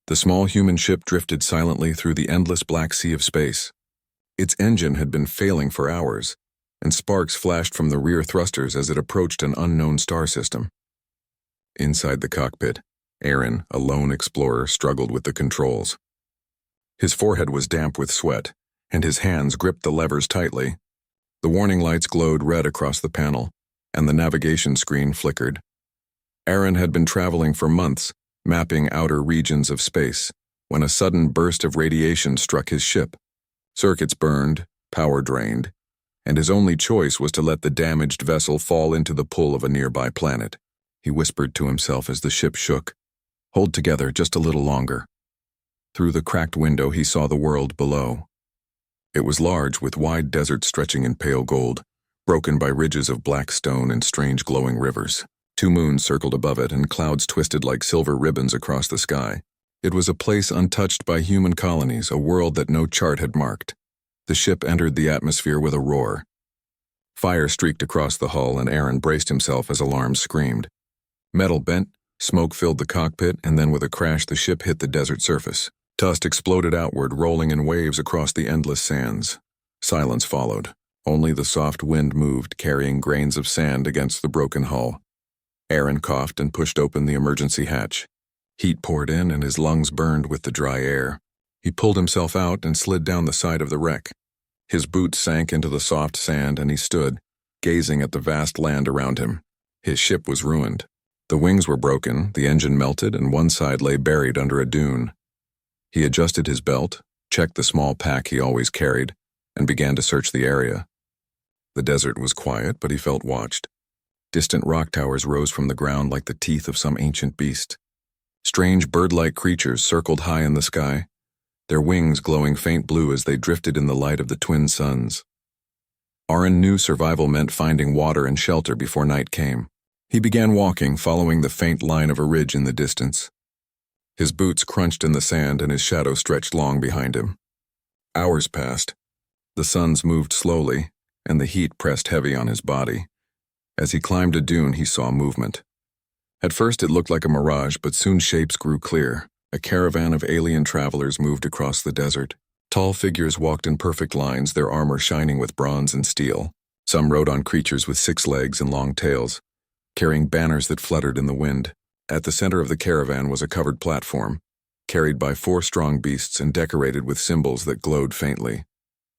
The small human ship drifted silently through the endless black sea of space. Its engine had been failing for hours, and sparks flashed from the rear thrusters as it approached an unknown star system. Inside the cockpit, Aaron, a lone explorer, struggled with the controls. His forehead was damp with sweat, and his hands gripped the levers tightly. The warning lights glowed red across the panel, and the navigation screen flickered. Aaron had been traveling for months, mapping outer regions of space, when a sudden burst of radiation struck his ship. Circuits burned, power drained, and his only choice was to let the damaged vessel fall into the pull of a nearby planet. He whispered to himself as the ship shook, "Hold together just a little longer." Through the cracked window he saw the world below. It was large, with wide deserts stretching in pale gold, broken by ridges of black stone and strange glowing rivers. 2 moons circled above it, and clouds twisted like silver ribbons across the sky. It was a place untouched by human colonies, a world that no chart had marked. The ship entered the atmosphere with a roar. Fire streaked across the hull, and Aaron braced himself as alarms screamed. Metal bent, smoke filled the cockpit, and then with a crash the ship hit the desert surface. Dust exploded outward, rolling in waves across the endless sands. Silence followed. Only the soft wind moved, carrying grains of sand against the broken hull. Aaron coughed and pushed open the emergency hatch. Heat poured in, and his lungs burned with the dry air. He pulled himself out and slid down the side of the wreck. His boots sank into the soft sand, and he stood, gazing at the vast land around him. His ship was ruined. The wings were broken, the engine melted, and one side lay buried under a dune. He adjusted his belt, checked the small pack he always carried, and began to search the area. The desert was quiet, but he felt watched. Distant rock towers rose from the ground like the teeth of some ancient beast. Strange bird-like creatures circled high in the sky, their wings glowing faint blue as they drifted in the light of the twin suns. Aaron knew survival meant finding water and shelter before night came. He began walking, following the faint line of a ridge in the distance. His boots crunched in the sand, and his shadow stretched long behind him. Hours passed. The suns moved slowly, and the heat pressed heavy on his body. As he climbed a dune, he saw movement. At first it looked like a mirage, but soon shapes grew clear. A caravan of alien travelers moved across the desert. Tall figures walked in perfect lines, their armor shining with bronze and steel. Some rode on creatures with 6 legs and long tails, carrying banners that fluttered in the wind. At the center of the caravan was a covered platform, carried by 4 strong beasts and decorated with symbols that glowed faintly.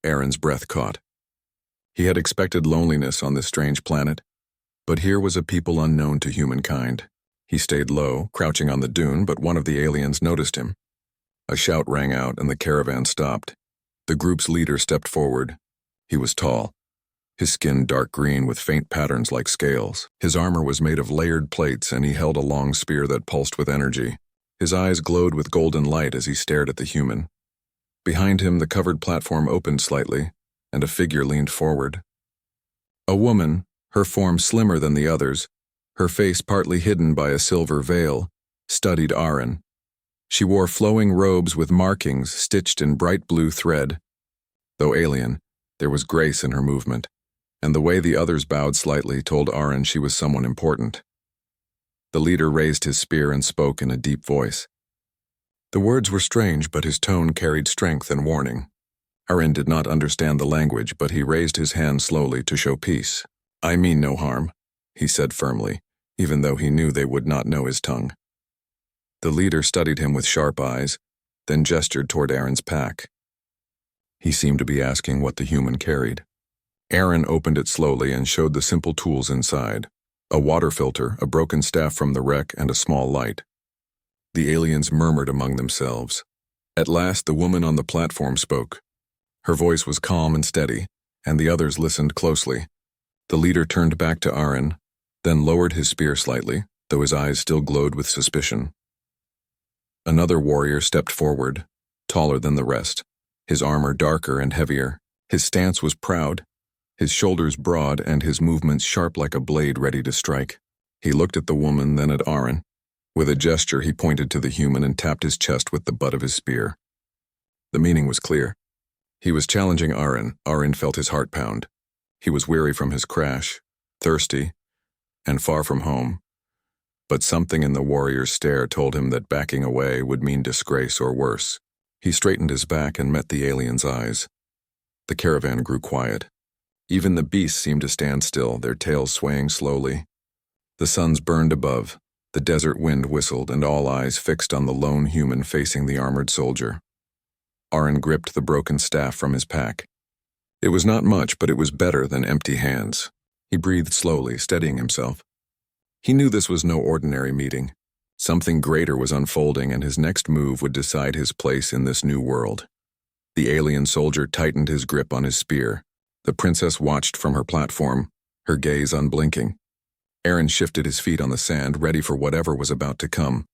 Aaron's breath caught. He had expected loneliness on this strange planet, but here was a people unknown to humankind. He stayed low, crouching on the dune, but one of the aliens noticed him. A shout rang out, and the caravan stopped. The group's leader stepped forward. He was tall, his skin dark green with faint patterns like scales. His armor was made of layered plates, and he held a long spear that pulsed with energy. His eyes glowed with golden light as he stared at the human. Behind him, the covered platform opened slightly, and a figure leaned forward. A woman, her form slimmer than the others, her face partly hidden by a silver veil, studied Aaron. She wore flowing robes with markings stitched in bright blue thread. Though alien, there was grace in her movement, and the way the others bowed slightly told Aaron she was someone important. The leader raised his spear and spoke in a deep voice. The words were strange, but his tone carried strength and warning. Aaron did not understand the language, but he raised his hand slowly to show peace. "I mean no harm," he said firmly, even though he knew they would not know his tongue. The leader studied him with sharp eyes, then gestured toward Aaron's pack. He seemed to be asking what the human carried. Aaron opened it slowly and showed the simple tools inside: a water filter, a broken staff from the wreck, and a small light. The aliens murmured among themselves. At last, the woman on the platform spoke. Her voice was calm and steady, and the others listened closely. The leader turned back to Aaron, then lowered his spear slightly, though his eyes still glowed with suspicion. Another warrior stepped forward, taller than the rest, his armor darker and heavier. His stance was proud, his shoulders broad and his movements sharp like a blade ready to strike. He looked at the woman, then at Aaron. With a gesture, he pointed to the human and tapped his chest with the butt of his spear. The meaning was clear. He was challenging Aaron. Aaron felt his heart pound. He was weary from his crash, thirsty, and far from home. But something in the warrior's stare told him that backing away would mean disgrace or worse. He straightened his back and met the alien's eyes. The caravan grew quiet. Even the beasts seemed to stand still, their tails swaying slowly. The suns burned above, the desert wind whistled, and all eyes fixed on the lone human facing the armored soldier. Aaron gripped the broken staff from his pack. It was not much, but it was better than empty hands. He breathed slowly, steadying himself. He knew this was no ordinary meeting. Something greater was unfolding, and his next move would decide his place in this new world. The alien soldier tightened his grip on his spear. The princess watched from her platform, her gaze unblinking. Aaron shifted his feet on the sand, ready for whatever was about to come.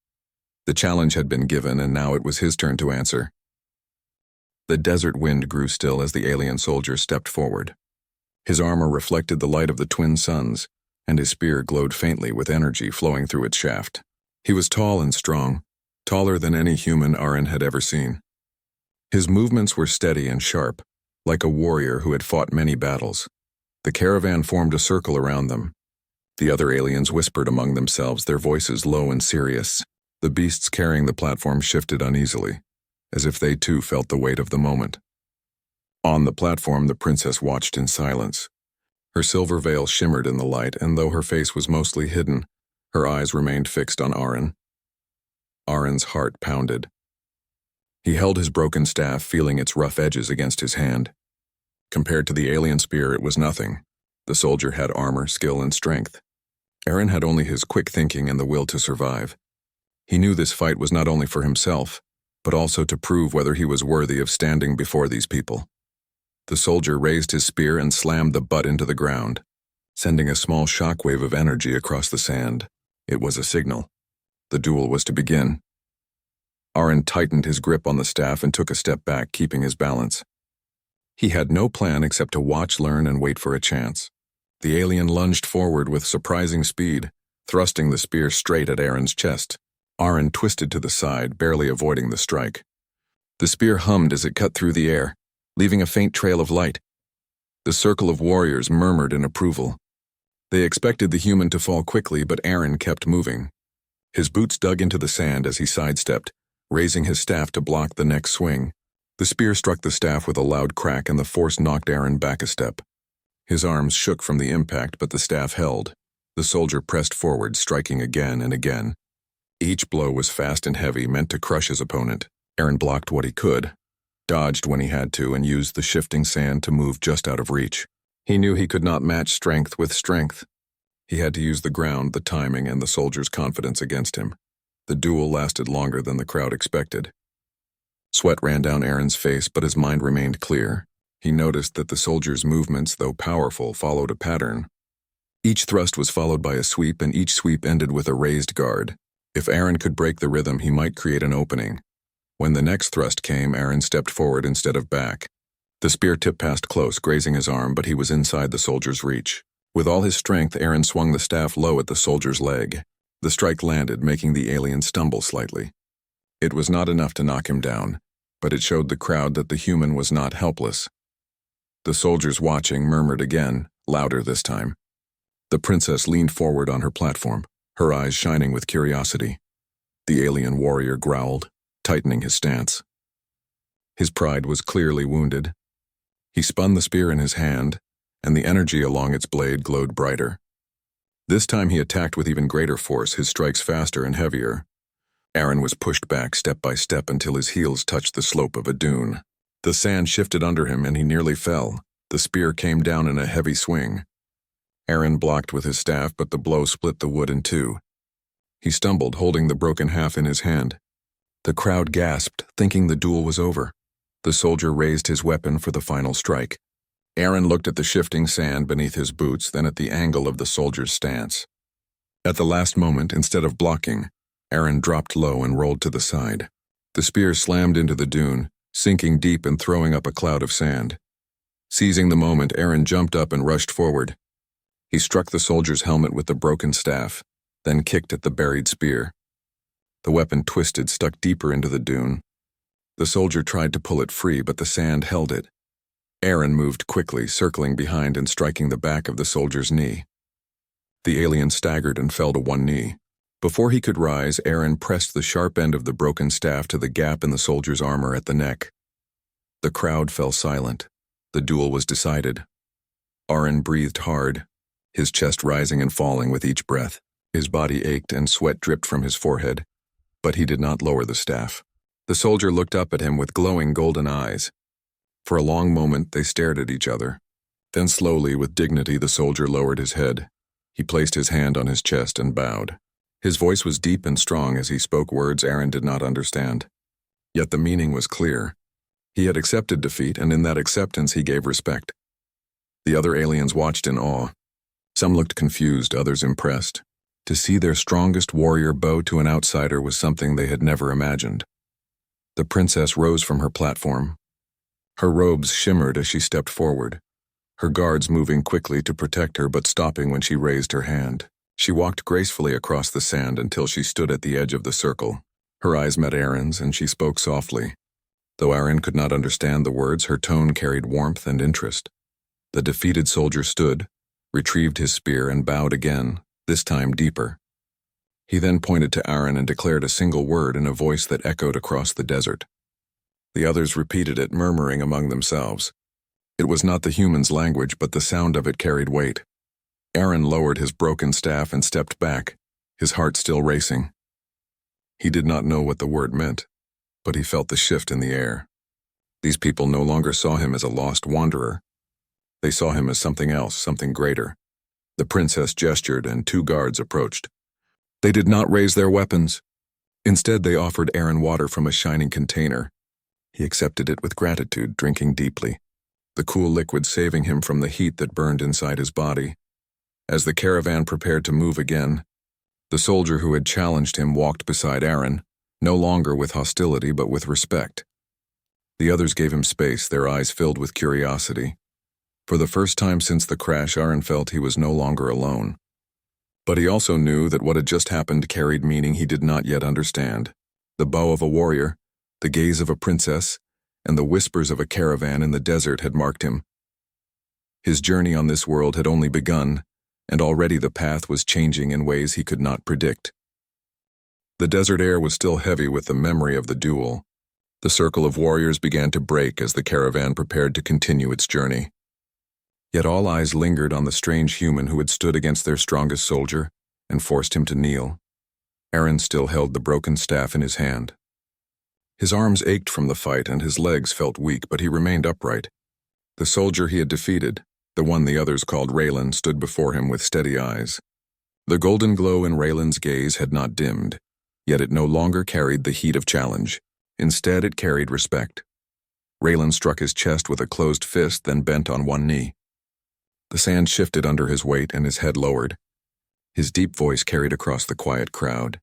The challenge had been given, and now it was his turn to answer. The desert wind grew still as the alien soldier stepped forward. His armor reflected the light of the twin suns, and his spear glowed faintly with energy flowing through its shaft. He was tall and strong, taller than any human Aaron had ever seen. His movements were steady and sharp, like a warrior who had fought many battles. The caravan formed a circle around them. The other aliens whispered among themselves, their voices low and serious. The beasts carrying the platform shifted uneasily, as if they too felt the weight of the moment. On the platform, the princess watched in silence. Her silver veil shimmered in the light, and though her face was mostly hidden, her eyes remained fixed on Aaron. Aaron's heart pounded. He held his broken staff, feeling its rough edges against his hand. Compared to the alien spear, it was nothing. The soldier had armor, skill, and strength. Aaron had only his quick thinking and the will to survive. He knew this fight was not only for himself, but also to prove whether he was worthy of standing before these people. The soldier raised his spear and slammed the butt into the ground, sending a small shockwave of energy across the sand. It was a signal. The duel was to begin. Aaron tightened his grip on the staff and took a step back, keeping his balance. He had no plan except to watch, learn, and wait for a chance. The alien lunged forward with surprising speed, thrusting the spear straight at Aaron's chest. Aaron twisted to the side, barely avoiding the strike. The spear hummed as it cut through the air, leaving a faint trail of light. The circle of warriors murmured in approval. They expected the human to fall quickly, but Aaron kept moving. His boots dug into the sand as he sidestepped, raising his staff to block the next swing. The spear struck the staff with a loud crack, and the force knocked Aaron back a step. His arms shook from the impact, but the staff held. The soldier pressed forward, striking again and again. Each blow was fast and heavy, meant to crush his opponent. Aaron blocked what he could, dodged when he had to, and used the shifting sand to move just out of reach. He knew he could not match strength with strength. He had to use the ground, the timing, and the soldier's confidence against him. The duel lasted longer than the crowd expected. Sweat ran down Aaron's face, but his mind remained clear. He noticed that the soldier's movements, though powerful, followed a pattern. Each thrust was followed by a sweep, and each sweep ended with a raised guard. If Aaron could break the rhythm, he might create an opening. When the next thrust came, Aaron stepped forward instead of back. The spear tip passed close, grazing his arm, but he was inside the soldier's reach. With all his strength, Aaron swung the staff low at the soldier's leg. The strike landed, making the alien stumble slightly. It was not enough to knock him down, but it showed the crowd that the human was not helpless. The soldiers watching murmured again, louder this time. The princess leaned forward on her platform, her eyes shining with curiosity. The alien warrior growled, tightening his stance. His pride was clearly wounded. He spun the spear in his hand, and the energy along its blade glowed brighter. This time he attacked with even greater force, his strikes faster and heavier. Aaron was pushed back step by step until his heels touched the slope of a dune. The sand shifted under him and he nearly fell. The spear came down in a heavy swing. Aaron blocked with his staff, but the blow split the wood in two. He stumbled, holding the broken half in his hand. The crowd gasped, thinking the duel was over. The soldier raised his weapon for the final strike. Aaron looked at the shifting sand beneath his boots, then at the angle of the soldier's stance. At the last moment, instead of blocking, Aaron dropped low and rolled to the side. The spear slammed into the dune, sinking deep and throwing up a cloud of sand. Seizing the moment, Aaron jumped up and rushed forward. He struck the soldier's helmet with the broken staff, then kicked at the buried spear. The weapon twisted, stuck deeper into the dune. The soldier tried to pull it free, but the sand held it. Aaron moved quickly, circling behind and striking the back of the soldier's knee. The alien staggered and fell to one knee. Before he could rise, Aaron pressed the sharp end of the broken staff to the gap in the soldier's armor at the neck. The crowd fell silent. The duel was decided. Aaron breathed hard, his chest rising and falling with each breath. His body ached and sweat dripped from his forehead, but he did not lower the staff. The soldier looked up at him with glowing golden eyes. For a long moment, they stared at each other. Then slowly, with dignity, the soldier lowered his head. He placed his hand on his chest and bowed. His voice was deep and strong as he spoke words Aaron did not understand. Yet the meaning was clear. He had accepted defeat, and in that acceptance he gave respect. The other aliens watched in awe. Some looked confused, others impressed. To see their strongest warrior bow to an outsider was something they had never imagined. The princess rose from her platform. Her robes shimmered as she stepped forward, her guards moving quickly to protect her but stopping when she raised her hand. She walked gracefully across the sand until she stood at the edge of the circle. Her eyes met Aaron's and she spoke softly. Though Aaron could not understand the words, her tone carried warmth and interest. The defeated soldier stood, retrieved his spear, and bowed again, this time deeper. He then pointed to Aaron and declared a single word in a voice that echoed across the desert. The others repeated it, murmuring among themselves. It was not the human's language, but the sound of it carried weight. Aaron lowered his broken staff and stepped back, his heart still racing. He did not know what the word meant, but he felt the shift in the air. These people no longer saw him as a lost wanderer. They saw him as something else, something greater. The princess gestured and 2 guards approached. They did not raise their weapons. Instead, they offered Aaron water from a shining container. He accepted it with gratitude, drinking deeply, the cool liquid saving him from the heat that burned inside his body. As the caravan prepared to move again, the soldier who had challenged him walked beside Aaron, no longer with hostility but with respect. The others gave him space, their eyes filled with curiosity. For the first time since the crash, Aaron felt he was no longer alone. But he also knew that what had just happened carried meaning he did not yet understand. The bow of a warrior, the gaze of a princess, and the whispers of a caravan in the desert had marked him. His journey on this world had only begun, and already the path was changing in ways he could not predict. The desert air was still heavy with the memory of the duel. The circle of warriors began to break as the caravan prepared to continue its journey. Yet all eyes lingered on the strange human who had stood against their strongest soldier and forced him to kneel. Aaron still held the broken staff in his hand. His arms ached from the fight and his legs felt weak, but he remained upright. The soldier he had defeated, the one the others called Raylan, stood before him with steady eyes. The golden glow in Raylan's gaze had not dimmed, yet it no longer carried the heat of challenge. Instead, it carried respect. Raylan struck his chest with a closed fist, then bent on one knee. The sand shifted under his weight and his head lowered. His deep voice carried across the quiet crowd.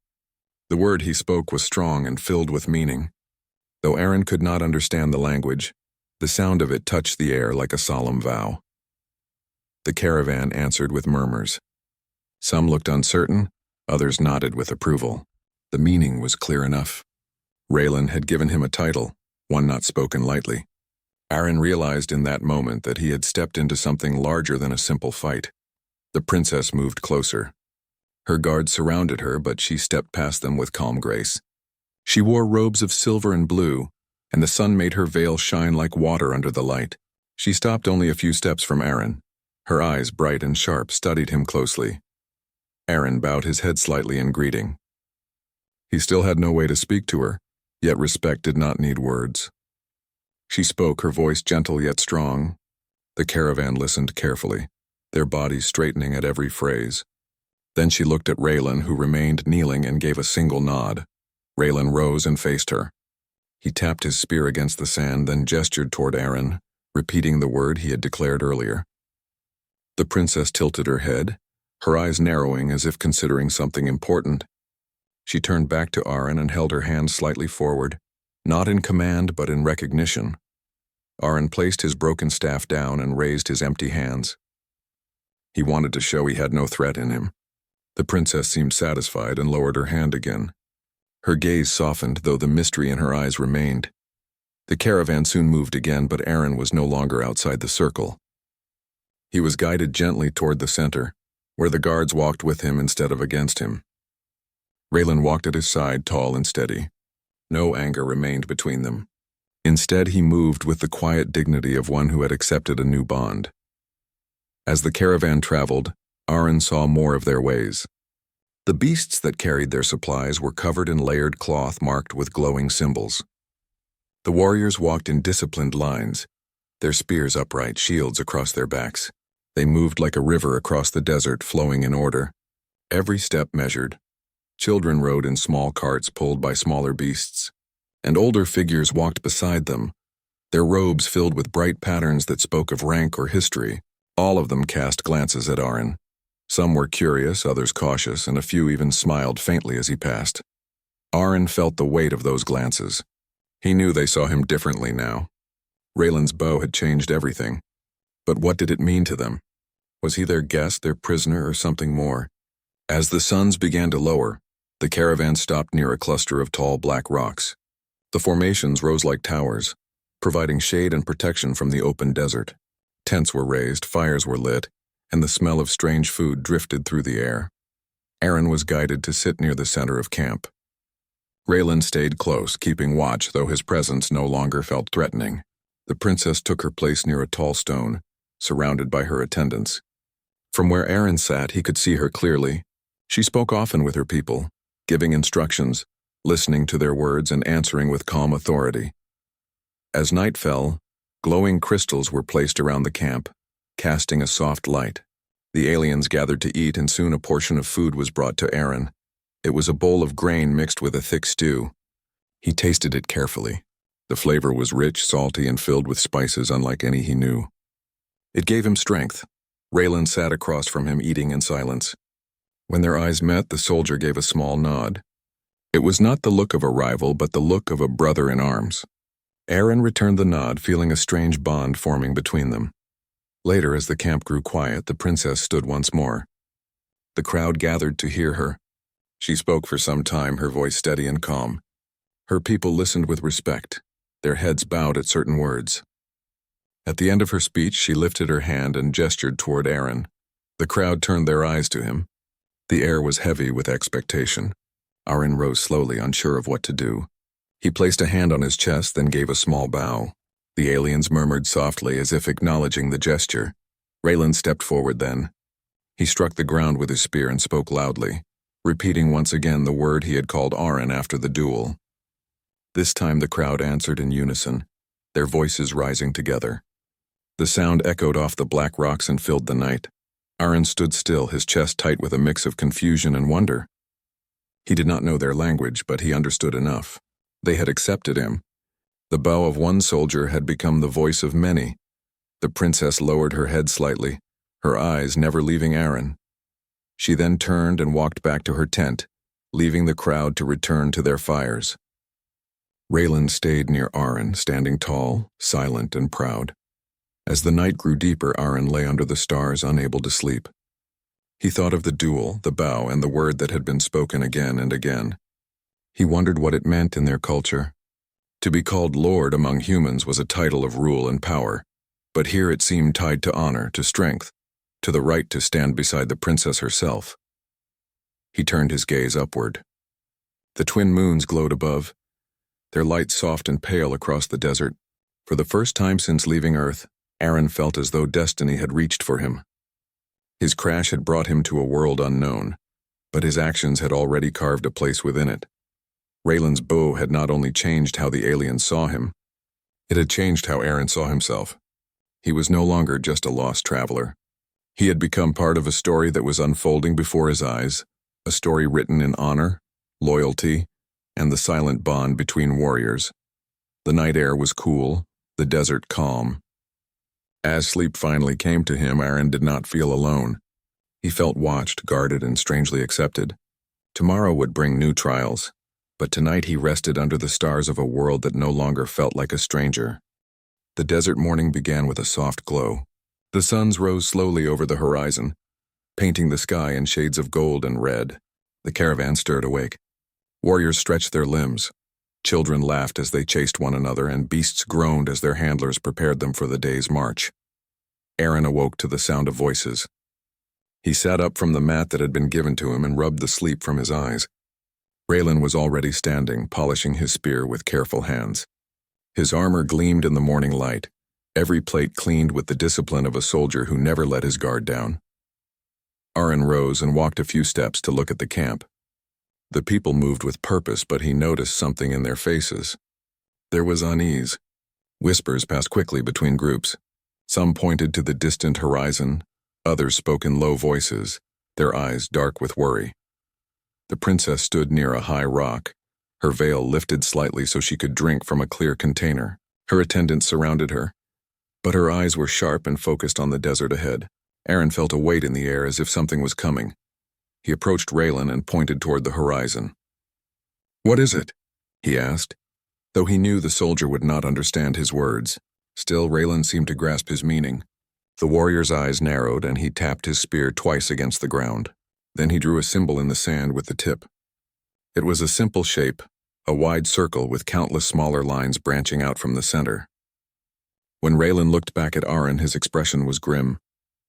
The word he spoke was strong and filled with meaning. Though Aaron could not understand the language, the sound of it touched the air like a solemn vow. The caravan answered with murmurs. Some looked uncertain, others nodded with approval. The meaning was clear enough. Raylan had given him a title, one not spoken lightly. Aaron realized in that moment that he had stepped into something larger than a simple fight. The princess moved closer. Her guards surrounded her, but she stepped past them with calm grace. She wore robes of silver and blue, and the sun made her veil shine like water under the light. She stopped only a few steps from Aaron. Her eyes, bright and sharp, studied him closely. Aaron bowed his head slightly in greeting. He still had no way to speak to her, yet respect did not need words. She spoke, her voice gentle yet strong. The caravan listened carefully, their bodies straightening at every phrase. Then she looked at Raylan, who remained kneeling, and gave a single nod. Raylan rose and faced her. He tapped his spear against the sand, then gestured toward Aaron, repeating the word he had declared earlier. The princess tilted her head, her eyes narrowing as if considering something important. She turned back to Aaron and held her hand slightly forward, not in command but in recognition. Aaron placed his broken staff down and raised his empty hands. He wanted to show he had no threat in him. The princess seemed satisfied and lowered her hand again. Her gaze softened, though the mystery in her eyes remained. The caravan soon moved again, but Aaron was no longer outside the circle. He was guided gently toward the center, where the guards walked with him instead of against him. Raylan walked at his side, tall and steady. No anger remained between them. Instead, he moved with the quiet dignity of one who had accepted a new bond. As the caravan traveled, Aaron saw more of their ways. The beasts that carried their supplies were covered in layered cloth marked with glowing symbols. The warriors walked in disciplined lines, their spears upright, shields across their backs. They moved like a river across the desert, flowing in order. Every step measured. Children rode in small carts pulled by smaller beasts, and older figures walked beside them, their robes filled with bright patterns that spoke of rank or history. All of them cast glances at Aaron. Some were curious, others cautious, and a few even smiled faintly as he passed. Aaron felt the weight of those glances. He knew they saw him differently now. Raylan's bow had changed everything. But what did it mean to them? Was he their guest, their prisoner, or something more? As the suns began to lower, the caravan stopped near a cluster of tall black rocks. The formations rose like towers, providing shade and protection from the open desert. Tents were raised, fires were lit, and the smell of strange food drifted through the air. Aaron was guided to sit near the center of camp. Raylan stayed close, keeping watch, though his presence no longer felt threatening. The princess took her place near a tall stone, surrounded by her attendants. From where Aaron sat, he could see her clearly. She spoke often with her people, giving instructions, listening to their words and answering with calm authority. As night fell, glowing crystals were placed around the camp, casting a soft light. The aliens gathered to eat, and soon a portion of food was brought to Aaron. It was a bowl of grain mixed with a thick stew. He tasted it carefully. The flavor was rich, salty, and filled with spices unlike any he knew. It gave him strength. Raylan sat across from him, eating in silence. When their eyes met, the soldier gave a small nod. It was not the look of a rival, but the look of a brother in arms. Aaron returned the nod, feeling a strange bond forming between them. Later, as the camp grew quiet, the princess stood once more. The crowd gathered to hear her. She spoke for some time, her voice steady and calm. Her people listened with respect, their heads bowed at certain words. At the end of her speech, she lifted her hand and gestured toward Aaron. The crowd turned their eyes to him. The air was heavy with expectation. Aaron rose slowly, unsure of what to do. He placed a hand on his chest, then gave a small bow. The aliens murmured softly, as if acknowledging the gesture. Raylan stepped forward then. He struck the ground with his spear and spoke loudly, repeating once again the word he had called Aaron after the duel. This time the crowd answered in unison, their voices rising together. The sound echoed off the black rocks and filled the night. Aaron stood still, his chest tight with a mix of confusion and wonder. He did not know their language, but he understood enough. They had accepted him. The bow of one soldier had become the voice of many. The princess lowered her head slightly, her eyes never leaving Aaron. She then turned and walked back to her tent, leaving the crowd to return to their fires. Raylan stayed near Aaron, standing tall, silent, and proud. As the night grew deeper, Aaron lay under the stars, unable to sleep. He thought of the duel, the bow, and the word that had been spoken again and again. He wondered what it meant in their culture. To be called Lord among humans was a title of rule and power, but here it seemed tied to honor, to strength, to the right to stand beside the princess herself. He turned his gaze upward. The twin moons glowed above, their light soft and pale across the desert. For the first time since leaving Earth, Aaron felt as though destiny had reached for him. His crash had brought him to a world unknown, but his actions had already carved a place within it. Raylan's bow had not only changed how the aliens saw him, it had changed how Aaron saw himself. He was no longer just a lost traveler. He had become part of a story that was unfolding before his eyes, a story written in honor, loyalty, and the silent bond between warriors. The night air was cool, the desert calm. As sleep finally came to him, Aaron did not feel alone. He felt watched, guarded, and strangely accepted. Tomorrow would bring new trials, but tonight he rested under the stars of a world that no longer felt like a stranger. The desert morning began with a soft glow. The suns rose slowly over the horizon, painting the sky in shades of gold and red. The caravan stirred awake. Warriors stretched their limbs. Children laughed as they chased one another, and beasts groaned as their handlers prepared them for the day's march. Aaron awoke to the sound of voices. He sat up from the mat that had been given to him and rubbed the sleep from his eyes. Raylan was already standing, polishing his spear with careful hands. His armor gleamed in the morning light, every plate cleaned with the discipline of a soldier who never let his guard down. Aaron rose and walked a few steps to look at the camp. The people moved with purpose, but he noticed something in their faces. There was unease. Whispers passed quickly between groups. Some pointed to the distant horizon, others spoke in low voices, their eyes dark with worry. The princess stood near a high rock, her veil lifted slightly so she could drink from a clear container. Her attendants surrounded her, but her eyes were sharp and focused on the desert ahead. Aaron felt a weight in the air as if something was coming. He approached Raylan and pointed toward the horizon. "What is it?" he asked. Though he knew the soldier would not understand his words, still Raylan seemed to grasp his meaning. The warrior's eyes narrowed and he tapped his spear twice against the ground. Then he drew a symbol in the sand with the tip. It was a simple shape, a wide circle with countless smaller lines branching out from the center. When Raylan looked back at Aaron, his expression was grim.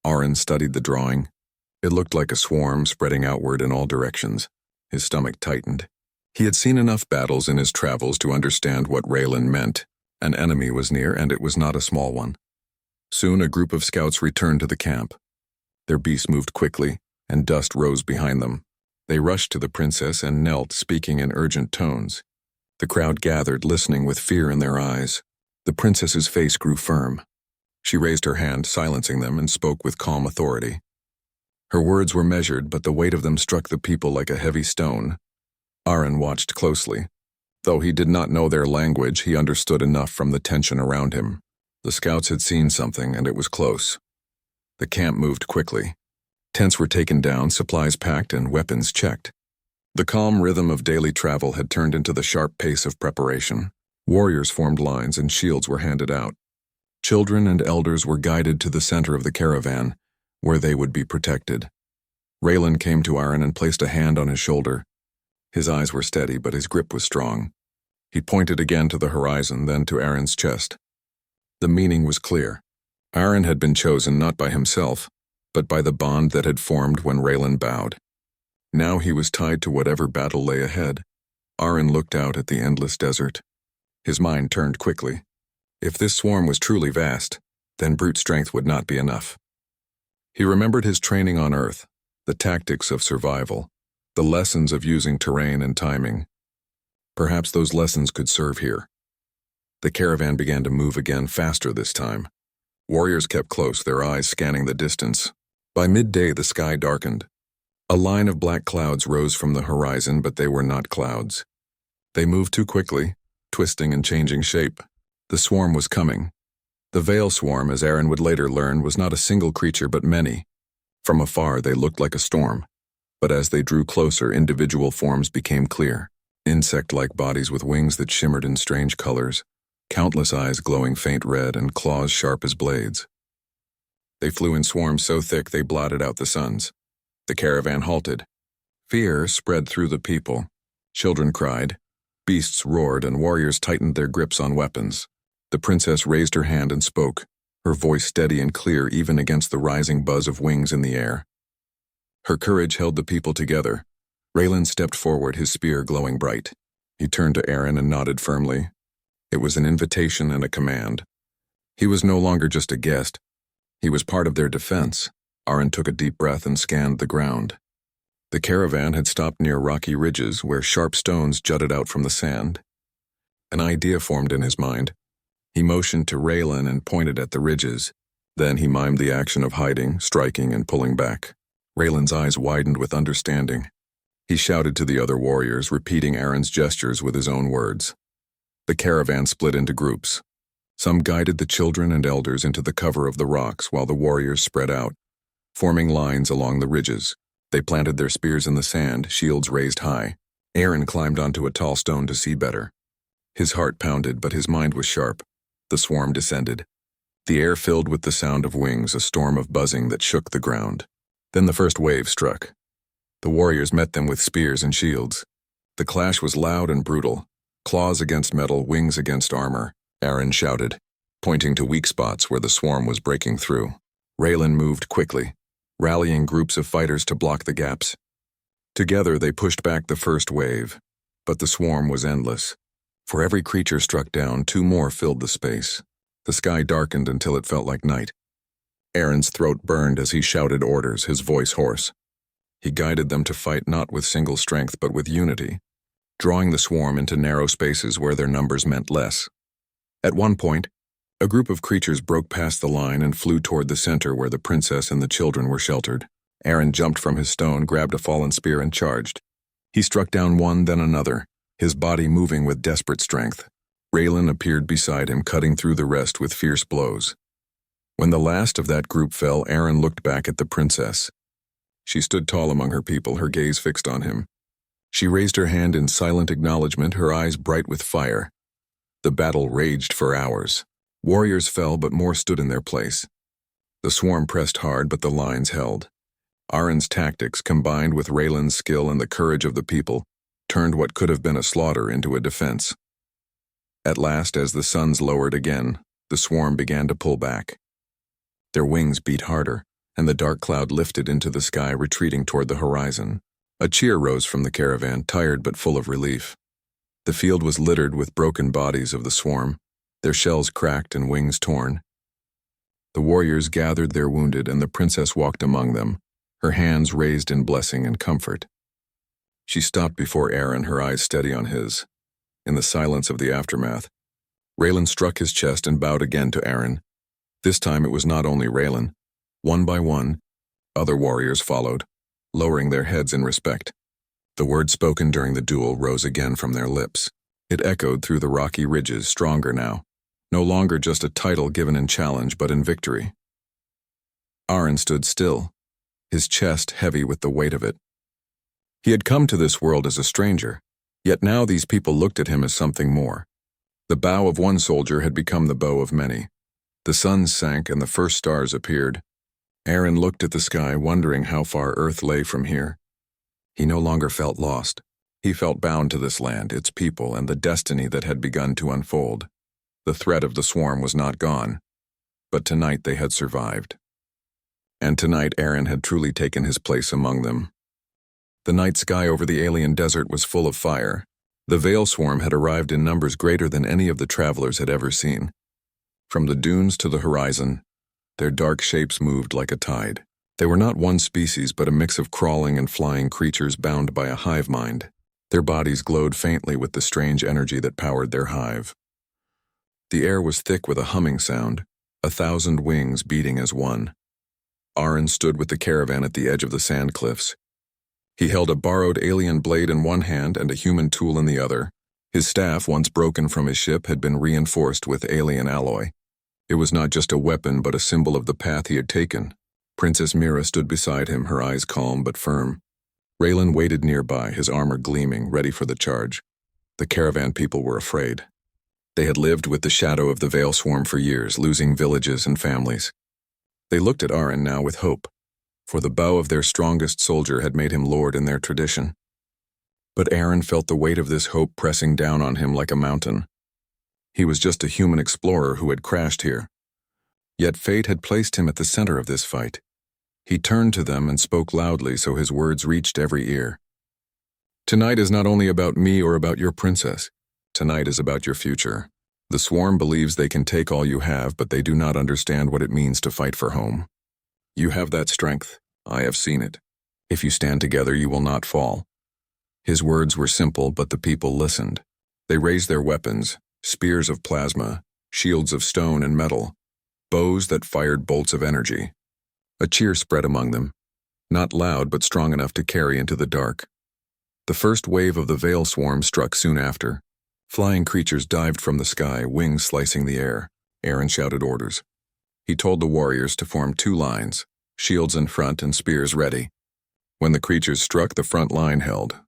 Aaron studied the drawing. It looked like a swarm spreading outward in all directions. His stomach tightened. He had seen enough battles in his travels to understand what Raylan meant. An enemy was near, and it was not a small one. Soon a group of scouts returned to the camp. Their beasts moved quickly, and dust rose behind them. They rushed to the princess and knelt, speaking in urgent tones. The crowd gathered, listening with fear in their eyes. The princess's face grew firm. She raised her hand, silencing them, and spoke with calm authority. Her words were measured, but the weight of them struck the people like a heavy stone. Aaron watched closely. Though he did not know their language, he understood enough from the tension around him. The scouts had seen something, and it was close. The camp moved quickly. Tents were taken down, supplies packed, and weapons checked. The calm rhythm of daily travel had turned into the sharp pace of preparation. Warriors formed lines, and shields were handed out. Children and elders were guided to the center of the caravan, where they would be protected. Raylan came to Aaron and placed a hand on his shoulder. His eyes were steady, but his grip was strong. He pointed again to the horizon, then to Aaron's chest. The meaning was clear. Aaron had been chosen not by himself, but by the bond that had formed when Raylan bowed. Now he was tied to whatever battle lay ahead. Aaron looked out at the endless desert. His mind turned quickly. If this swarm was truly vast, then brute strength would not be enough. He remembered his training on Earth, the tactics of survival, the lessons of using terrain and timing. Perhaps those lessons could serve here. The caravan began to move again, faster this time. Warriors kept close, their eyes scanning the distance. By midday, the sky darkened. A line of black clouds rose from the horizon, but they were not clouds. They moved too quickly, twisting and changing shape. The swarm was coming. The Veil Swarm, as Aaron would later learn, was not a single creature but many. From afar, they looked like a storm. But as they drew closer, individual forms became clear. Insect-like bodies with wings that shimmered in strange colors, countless eyes glowing faint red, and claws sharp as blades. They flew in swarms so thick they blotted out the suns. The caravan halted. Fear spread through the people. Children cried, beasts roared, and warriors tightened their grips on weapons. The princess raised her hand and spoke, her voice steady and clear even against the rising buzz of wings in the air. Her courage held the people together. Raylan stepped forward, his spear glowing bright. He turned to Aaron and nodded firmly. It was an invitation and a command. He was no longer just a guest. He was part of their defense. Aaron took a deep breath and scanned the ground. The caravan had stopped near rocky ridges where sharp stones jutted out from the sand. An idea formed in his mind. He motioned to Raylan and pointed at the ridges. Then he mimed the action of hiding, striking, and pulling back. Raylan's eyes widened with understanding. He shouted to the other warriors, repeating Aaron's gestures with his own words. The caravan split into groups. Some guided the children and elders into the cover of the rocks while the warriors spread out, forming lines along the ridges. They planted their spears in the sand, shields raised high. Aaron climbed onto a tall stone to see better. His heart pounded, but his mind was sharp. The swarm descended. The air filled with the sound of wings, a storm of buzzing that shook the ground. Then the first wave struck. The warriors met them with spears and shields. The clash was loud and brutal. Claws against metal, wings against armor. Aaron shouted, pointing to weak spots where the swarm was breaking through. Raylan moved quickly, rallying groups of fighters to block the gaps. Together they pushed back the first wave. But the swarm was endless. For every creature struck down, two more filled the space. The sky darkened until it felt like night. Aaron's throat burned as he shouted orders, his voice hoarse. He guided them to fight not with single strength but with unity, drawing the swarm into narrow spaces where their numbers meant less. At one point, a group of creatures broke past the line and flew toward the center where the princess and the children were sheltered. Aaron jumped from his stone, grabbed a fallen spear, and charged. He struck down one, then another, his body moving with desperate strength. Raylan appeared beside him, cutting through the rest with fierce blows. When the last of that group fell, Aaron looked back at the princess. She stood tall among her people, her gaze fixed on him. She raised her hand in silent acknowledgement, her eyes bright with fire. The battle raged for hours. Warriors fell, but more stood in their place. The swarm pressed hard, but the lines held. Aaron's tactics, combined with Raylan's skill and the courage of the people, turned what could have been a slaughter into a defense. At last, as the suns lowered again, the swarm began to pull back. Their wings beat harder, and the dark cloud lifted into the sky, retreating toward the horizon. A cheer rose from the caravan, tired but full of relief. The field was littered with broken bodies of the swarm, their shells cracked and wings torn. The warriors gathered their wounded, and the princess walked among them, her hands raised in blessing and comfort. She stopped before Aaron, her eyes steady on his. In the silence of the aftermath, Raylan struck his chest and bowed again to Aaron. This time it was not only Raylan. One by one, other warriors followed, lowering their heads in respect. The words spoken during the duel rose again from their lips. It echoed through the rocky ridges, stronger now, no longer just a title given in challenge but in victory. Aaron stood still, his chest heavy with the weight of it. He had come to this world as a stranger, yet now these people looked at him as something more. The bow of one soldier had become the bow of many. The sun sank and the first stars appeared. Aaron looked at the sky, wondering how far Earth lay from here. He no longer felt lost. He felt bound to this land, its people, and the destiny that had begun to unfold. The threat of the swarm was not gone, but tonight they had survived. And tonight Aaron had truly taken his place among them. The night sky over the alien desert was full of fire. The Veil Swarm had arrived in numbers greater than any of the travelers had ever seen. From the dunes to the horizon, their dark shapes moved like a tide. They were not one species, but a mix of crawling and flying creatures bound by a hive mind. Their bodies glowed faintly with the strange energy that powered their hive. The air was thick with a humming sound, 1,000 wings beating as one. Aaron stood with the caravan at the edge of the sand cliffs. He held a borrowed alien blade in one hand and a human tool in the other. His staff, once broken from his ship, had been reinforced with alien alloy. It was not just a weapon, but a symbol of the path he had taken. Princess Mira stood beside him, her eyes calm but firm. Raylan waited nearby, his armor gleaming, ready for the charge. The caravan people were afraid. They had lived with the shadow of the Veil Swarm for years, losing villages and families. They looked at Aaron now with hope, for the bow of their strongest soldier had made him lord in their tradition. But Aaron felt the weight of this hope pressing down on him like a mountain. He was just a human explorer who had crashed here. Yet fate had placed him at the center of this fight. He turned to them and spoke loudly so his words reached every ear. Tonight is not only about me or about your princess. Tonight is about your future. The swarm believes they can take all you have, but they do not understand what it means to fight for home. You have that strength. I have seen it. If you stand together, you will not fall. His words were simple, but the people listened. They raised their weapons, spears of plasma, shields of stone and metal, bows that fired bolts of energy. A cheer spread among them, not loud but strong enough to carry into the dark. The first wave of the Veil Swarm struck soon after. Flying creatures dived from the sky, wings slicing the air. Aaron shouted orders. He told the warriors to form two lines, shields in front and spears ready. When the creatures struck, the front line held.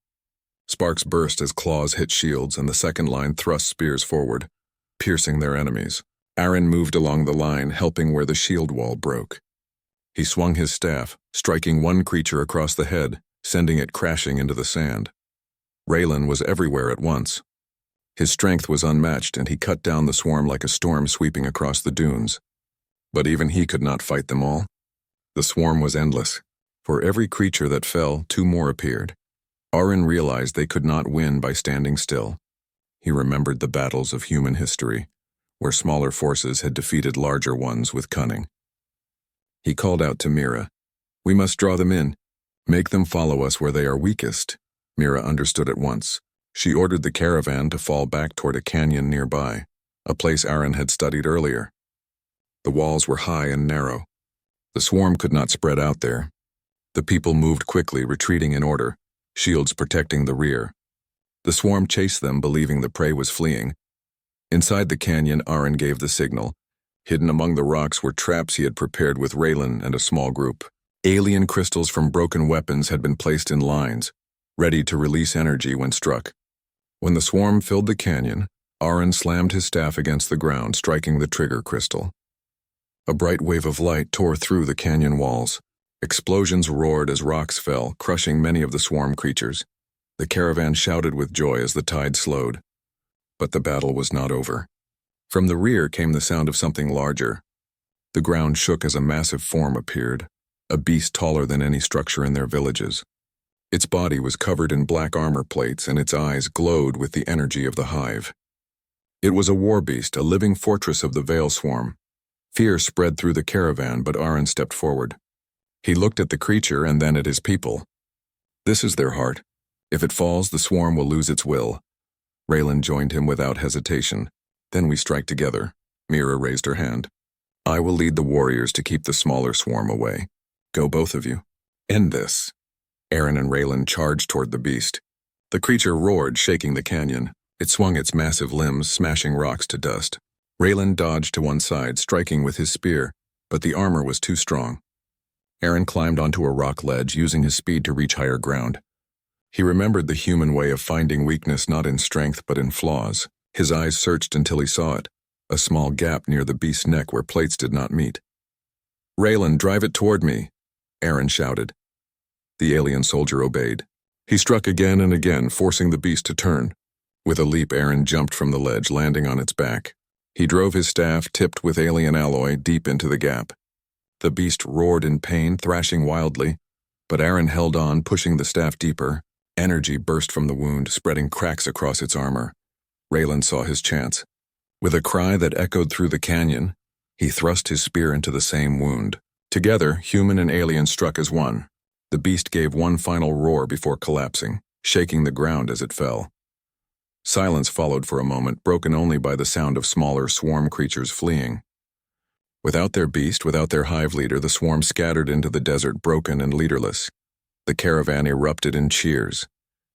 Sparks burst as claws hit shields, and the second line thrust spears forward, piercing their enemies. Aaron moved along the line, helping where the shield wall broke. He swung his staff, striking one creature across the head, sending it crashing into the sand. Raylan was everywhere at once. His strength was unmatched, and he cut down the swarm like a storm sweeping across the dunes. But even he could not fight them all. The swarm was endless. For every creature that fell, two more appeared. Aaron realized they could not win by standing still. He remembered the battles of human history, where smaller forces had defeated larger ones with cunning. He called out to Mira, "We must draw them in. Make them follow us where they are weakest." Mira understood at once. She ordered the caravan to fall back toward a canyon nearby, a place Aaron had studied earlier. The walls were high and narrow. The swarm could not spread out there. The people moved quickly, retreating in order, shields protecting the rear. The swarm chased them, believing the prey was fleeing. Inside the canyon, Aaron gave the signal. Hidden among the rocks were traps he had prepared with Raylan and a small group. Alien crystals from broken weapons had been placed in lines, ready to release energy when struck. When the swarm filled the canyon, Aaron slammed his staff against the ground, striking the trigger crystal. A bright wave of light tore through the canyon walls. Explosions roared as rocks fell, crushing many of the swarm creatures. The caravan shouted with joy as the tide slowed. But the battle was not over. From the rear came the sound of something larger. The ground shook as a massive form appeared, a beast taller than any structure in their villages. Its body was covered in black armor plates, and its eyes glowed with the energy of the hive. It was a war beast, a living fortress of the Veil Swarm. Fear spread through the caravan, but Aaron stepped forward. He looked at the creature and then at his people. "This is their heart. If it falls, the swarm will lose its will." Raylan joined him without hesitation. "Then we strike together." Mira raised her hand. "I will lead the warriors to keep the smaller swarm away. Go, both of you. End this." Aaron and Raylan charged toward the beast. The creature roared, shaking the canyon. It swung its massive limbs, smashing rocks to dust. Raylan dodged to one side, striking with his spear, but the armor was too strong. Aaron climbed onto a rock ledge, using his speed to reach higher ground. He remembered the human way of finding weakness not in strength but in flaws. His eyes searched until he saw it, a small gap near the beast's neck where plates did not meet. "Raylan, drive it toward me," Aaron shouted. The alien soldier obeyed. He struck again and again, forcing the beast to turn. With a leap, Aaron jumped from the ledge, landing on its back. He drove his staff, tipped with alien alloy, deep into the gap. The beast roared in pain, thrashing wildly, but Aaron held on, pushing the staff deeper. Energy burst from the wound, spreading cracks across its armor. Raylan saw his chance. With a cry that echoed through the canyon, he thrust his spear into the same wound. Together, human and alien struck as one. The beast gave one final roar before collapsing, shaking the ground as it fell. Silence followed for a moment, broken only by the sound of smaller swarm creatures fleeing. Without their beast, without their hive leader, the swarm scattered into the desert, broken and leaderless. The caravan erupted in cheers.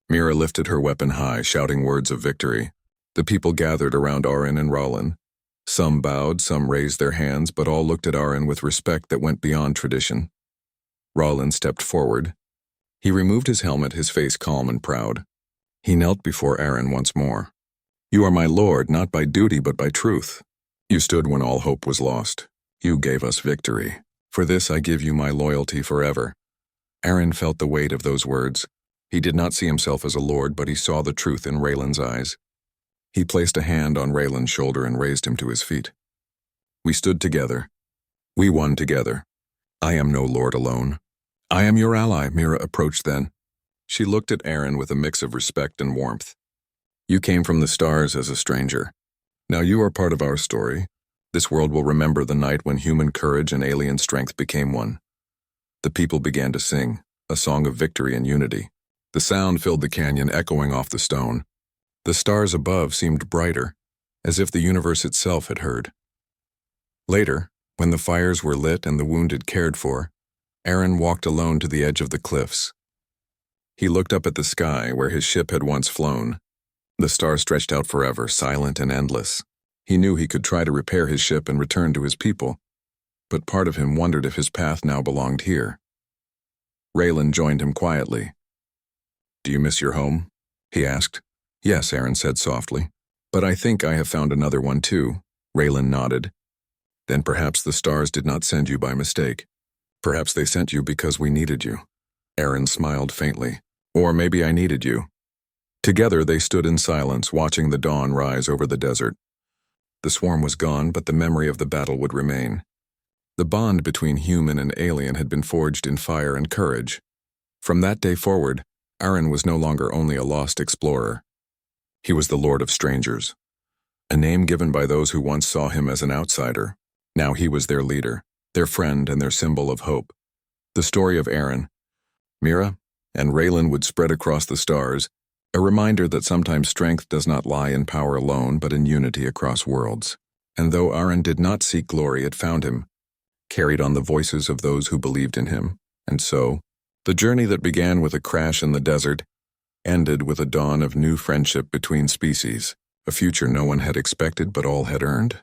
Mira lifted her weapon high, shouting words of victory. The people gathered around Aaron and Raylan. Some bowed, some raised their hands, but all looked at Aaron with respect that went beyond tradition. Raylan stepped forward. He removed his helmet, his face calm and proud. He knelt before Aaron once more. "You are my lord, not by duty but by truth. You stood when all hope was lost. You gave us victory. For this I give you my loyalty forever." Aaron felt the weight of those words. He did not see himself as a lord, but he saw the truth in Raylan's eyes. He placed a hand on Raylan's shoulder and raised him to his feet. "We stood together. We won together. I am no lord alone. I am your ally," Mira approached then. She looked at Aaron with a mix of respect and warmth. "You came from the stars as a stranger. Now you are part of our story. This world will remember the night when human courage and alien strength became one." The people began to sing, a song of victory and unity. The sound filled the canyon, echoing off the stone. The stars above seemed brighter, as if the universe itself had heard. Later, when the fires were lit and the wounded cared for, Aaron walked alone to the edge of the cliffs. He looked up at the sky where his ship had once flown. The stars stretched out forever, silent and endless. He knew he could try to repair his ship and return to his people, but part of him wondered if his path now belonged here. Raylan joined him quietly. "Do you miss your home?" he asked. "Yes," Aaron said softly. "But I think I have found another one too." Raylan nodded. "Then perhaps the stars did not send you by mistake. Perhaps they sent you because we needed you." Aaron smiled faintly. "Or maybe I needed you." Together they stood in silence, watching the dawn rise over the desert. The swarm was gone, but the memory of the battle would remain. The bond between human and alien had been forged in fire and courage. From that day forward, Aaron was no longer only a lost explorer. He was the Lord of Strangers, a name given by those who once saw him as an outsider. Now he was their leader, their friend, and their symbol of hope. The story of Aaron, Mira, and Raylan would spread across the stars, a reminder that sometimes strength does not lie in power alone but in unity across worlds. And though Aaron did not seek glory, it found him, carried on the voices of those who believed in him. And so, the journey that began with a crash in the desert ended with a dawn of new friendship between species, a future no one had expected but all had earned.